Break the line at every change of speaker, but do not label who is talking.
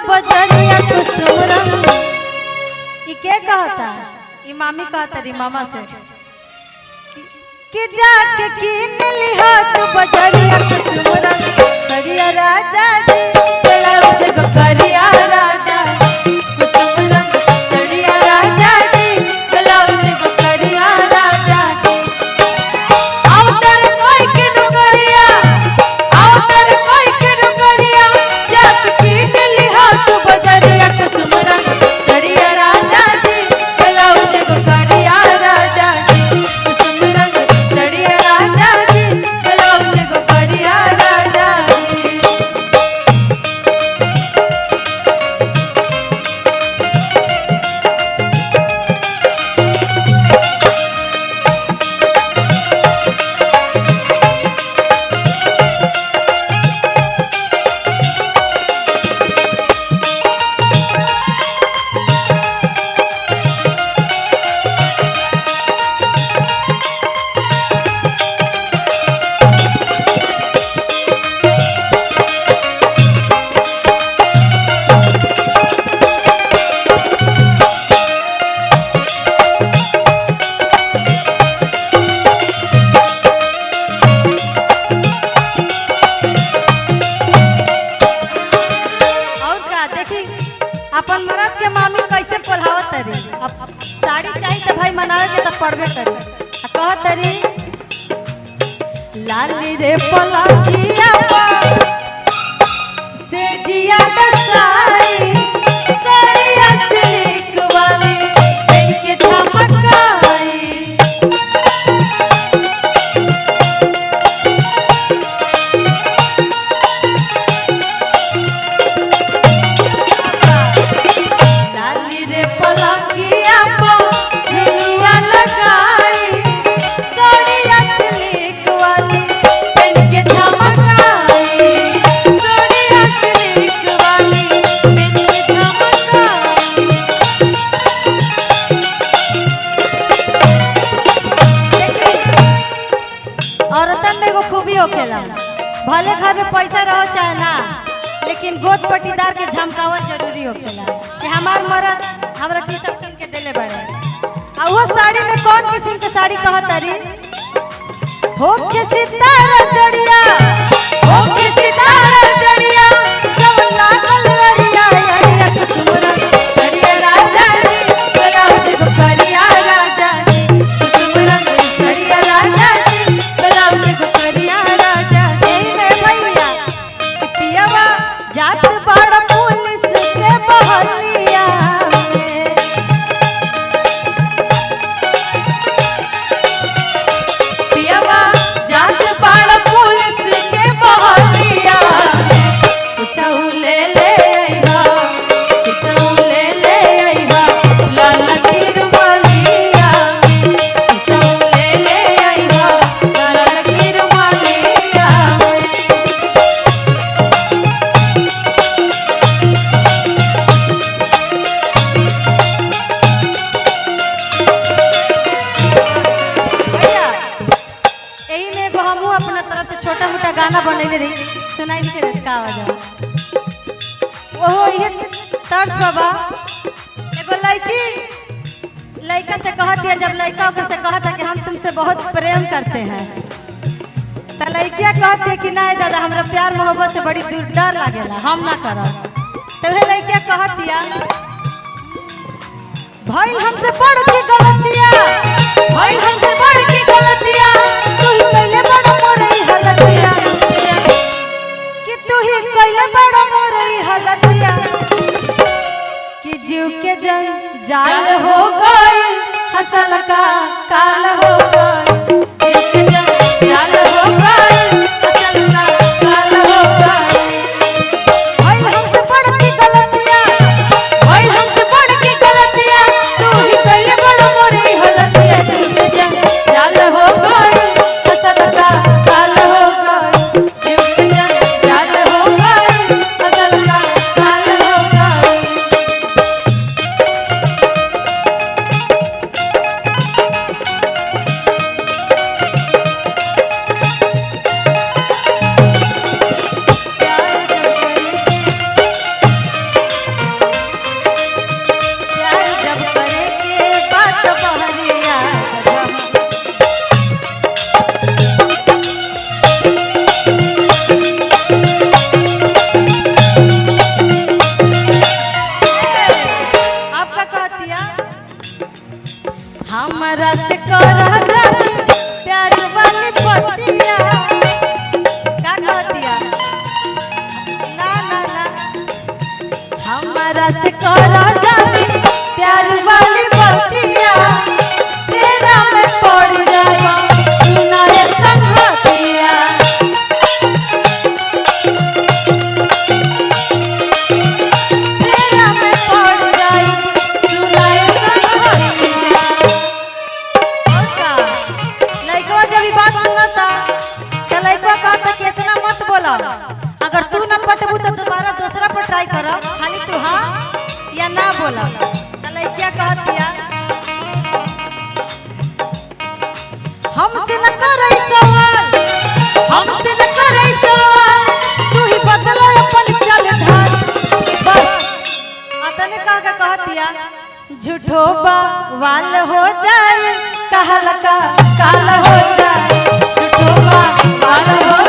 बजरिया कुसुम रंग। ई के कहता? ई मामी कहता री मामा से कि जाके कीन लिहा तू बजरिया कुसुम रंग सड़िया राजा जी ब्लाउज को करिया राजा कुसुम रंग सड़िया राजा जी ब्लाउज को करिया राजा जी। आवतर कोई के नौकरिया आवतर कोई के नौकरिया जाके कीन लिहा तू बजरिया कुसुम रंग सड़िया राजा जी ब्लाउज को करिया राजा जी कुसुम रंग सड़िया राजा जी ब्लाउज को करिया राजा जी। अपन मर्द के मामी कैसे पढ़ावत तरी। अब साड़ी चाहिए तो भाई मनावे के तब पढ़बे करी। कहत तरी लाली रे पलकिया से जिया दसाई साड़िया सिल्क वाली पेन के चमकाई। औरतन में एगो खूबी होखेला भले घर में पैसा रहो चाहे ना लेकिन गोद पट्टीदार के झमकावल जरूरी होखेला कि हमार मर्द हमरा की सब किन के देले बड़े। आ वो साड़ी में कौन किस्म के साड़ी कहतरी हो के सितारा जड़िया हो के सितारा जड़िया जब लागल लरिया अरिया कुसुम रंग सड़िया राजा जी ब्लाउज को करिया राजा जी कुसुम रंग सड़िया राजा जी ब्लाउज को करिया राजा जी। में भैया पियावा जात बड़ पुलिस के बहलिया पियावा जात बड़ पुलिस के बहलिया कुछऊ ले ले आइहा कुछऊ ले ले आइहा लाल की रुमालिया कुछऊ ले ले आइहा लाल की रुमालिया। भैया यही में एगो हमहू अपना तरफ से छोटा मोटा गाना बनैले रही सुनाई नहीं के का आवाज ओहो ये तर्ज बाबा एगो लड़का से कहती है जब लड़का ओकर से कहता कि हम तुमसे बहुत प्रेम करते हैं तो लड़किया कहती है कि नहीं दादा हमरा प्यार मोहब्बत से बड़ी दूर डर लागेला हम ना करब। तो वह लड़किया कहती है भाई हमसे बड़ की गलतिया भाई हमसे बड़ की गलतिया तू ही कैले बड़ मोरई हलतिया कि तू ही कैले बड़ मोरई हलतिया कि जीव के जाल हो गई हसल का काल हो गई जीव के जाल हो गई हसल का काल हो गई। भाई हमसे बड़ की गलतिया भाई हमसे बड़ की गलतिया तू ही कैले बड़ मोरई हलतिया जीव के जाल हो गई हसल का काल हो गई जीव के जाल हो गई हसल का काल हो गई। हमरा से करा जानी प्यार वाली पतिया का कहतिया ना ना ना हमरा से करा जानी प्यार वाली पतिया तेरा में पड़ जाए सुनाए संगतिया तेरा में पड़ जाए सुनाए संगतिया। और का लइकवा जब बात सुनता तो लइकवा कहता कि इतना मत बोला, अगर तू न पटबू तो दोबारा दूसरा पर ट्राई कर, खाली तू हाँ या ना बोला। तो लइकिया कहतिया हमसे न करई सवाल, हमसे न करई सवाल, तू ही बदला अपन चल ढाल। बस अतने कह के कहतिया झूठो बवाल हो जाए कहल का काल हो जाए, झूठो बवाल हो